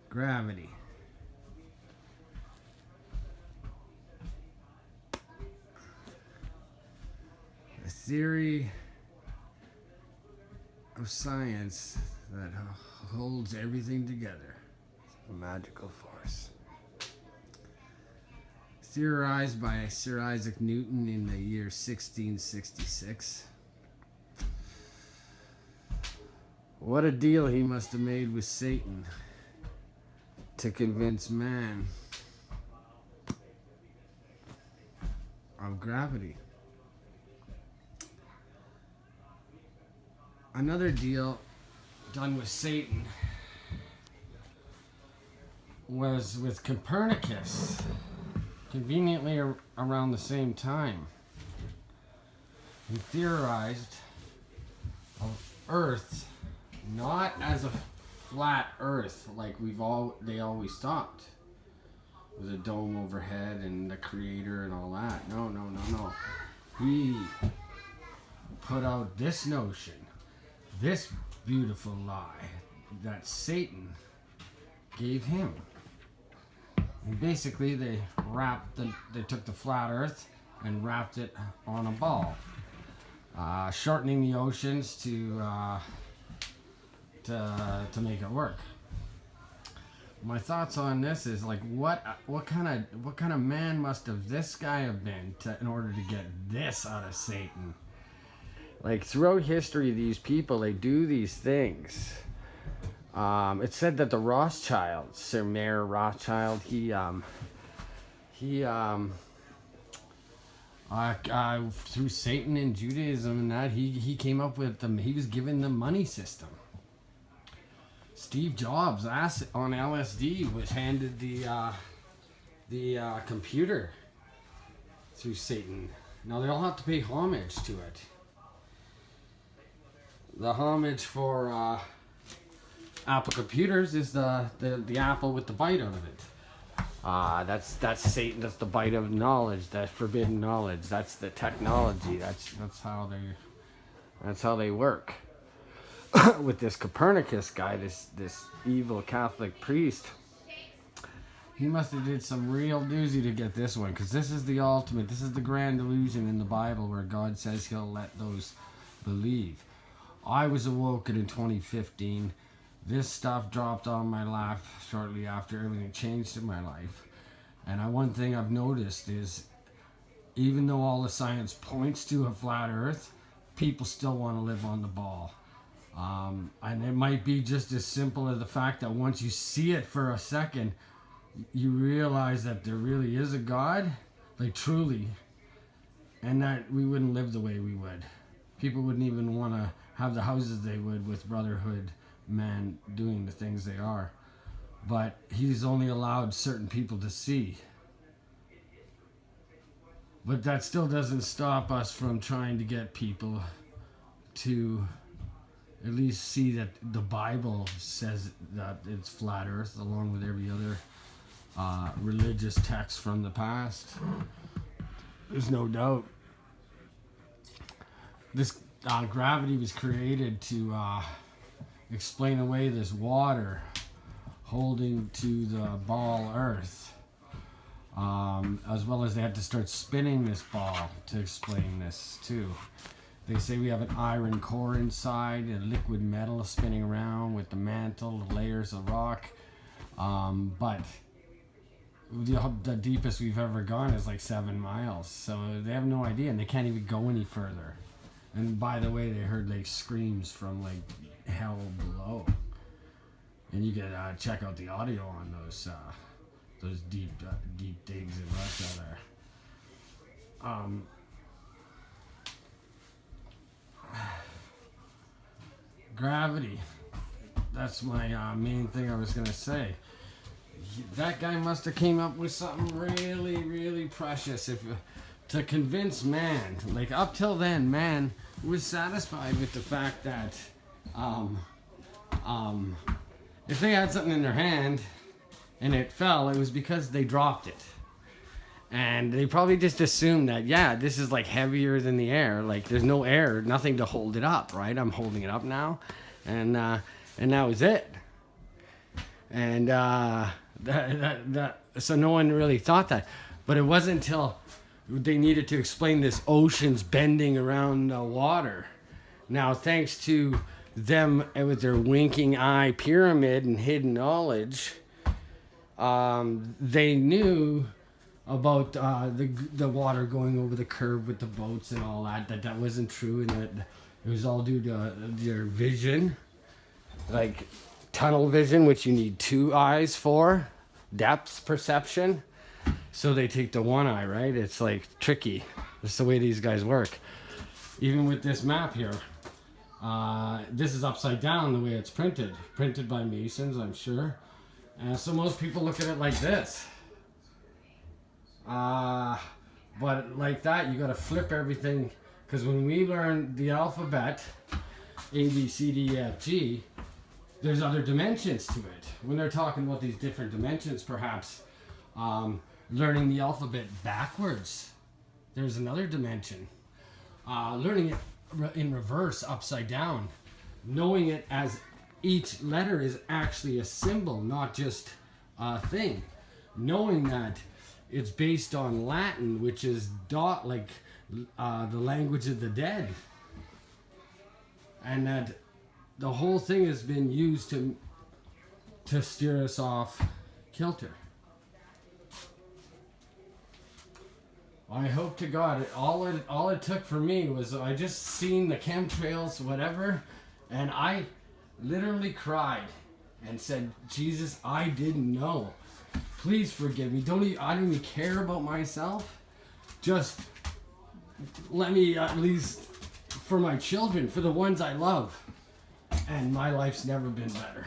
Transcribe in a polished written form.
Gravity. A theory of science that holds everything together. A magical force. Theorized by Sir Isaac Newton in the year 1666. What a deal he must have made with Satan to convince man of gravity. Another deal done with Satan was with Copernicus, conveniently around the same time. He theorized of Earth not as a flat Earth like they always thought, with a dome overhead and the creator and all that. No. He put out this notion, this beautiful lie that Satan gave him. And basically they took the flat Earth and wrapped it on a ball, shortening the oceans to make it work. My thoughts on this is like, what kind of man must have this guy have been in order to get this out of Satan? Like, throughout history, these people, they do these things. It's said that the Rothschilds, Sir Mayer Rothschild, he through Satan and Judaism and that, he came up with them. He was given the money system. Steve Jobs on LSD was handed the computer through Satan. Now they all have to pay homage to it. The homage for Apple computers is the apple with the bite out of it. That's Satan. That's the bite of knowledge. That forbidden knowledge. That's the technology. That's how they work. With this Copernicus guy, this evil Catholic priest, he must have did some real doozy to get this one, because this is the ultimate. This is the grand illusion in the Bible where God says he'll let those believe. I was awoken in 2015. This stuff dropped on my lap shortly after everything changed in my life. And one thing I've noticed is, even though all the science points to a flat Earth, people still want to live on the ball. And it might be just as simple as the fact that once you see it for a second, you realize that there really is a God, like truly, and that we wouldn't live the way we would. People wouldn't even want to have the houses they would with brotherhood men doing the things they are. But he's only allowed certain people to see. But that still doesn't stop us from trying to get people to at least see that the Bible says that it's flat Earth, along with every other religious text from the past. There's no doubt. This gravity was created to explain away this water holding to the ball Earth. As well as they had to start spinning this ball to explain this too. They say we have an iron core inside, a liquid metal spinning around with the mantle, the layers of rock. But the deepest we've ever gone is like 7 miles. So they have no idea, and they can't even go any further. And by the way, they heard like screams from like hell below. And you can check out the audio on those deep digs in Russia there. Gravity. That's my main thing I was going to say. That guy must have came up with something really, really precious to convince man. Like, up till then, man was satisfied with the fact that if they had something in their hand and it fell, it was because they dropped it. And they probably just assumed that, yeah, this is like heavier than the air. Like, there's no air, nothing to hold it up, right? I'm holding it up now. And that was it. And so no one really thought that. But it wasn't until they needed to explain this ocean's bending around the water. Now, thanks to them with their winking eye pyramid and hidden knowledge, they knew about the water going over the curb with the boats and all that wasn't true, and that it was all due to their vision, like tunnel vision, which you need two eyes for, depth perception. So they take the one eye, right? It's like tricky. That's the way these guys work. Even with this map here, this is upside down the way it's printed by Masons, I'm sure. So most people look at it like this. But like that, you got to flip everything, because when we learn the alphabet, A, B, C, D, E, F, G, there's other dimensions to it. When they're talking about these different dimensions, perhaps learning the alphabet backwards, there's another dimension. Learning it in reverse, upside down, knowing it as each letter is actually a symbol, not just a thing. Knowing that it's based on Latin, which is dot, like the language of the dead. And that the whole thing has been used to steer us off kilter. I hope to God, all it took for me was I just seen the chemtrails, whatever, and I literally cried and said, Jesus, I didn't know. Please forgive me. I don't even care about myself. Just let me, at least for my children, for the ones I love. And my life's never been better.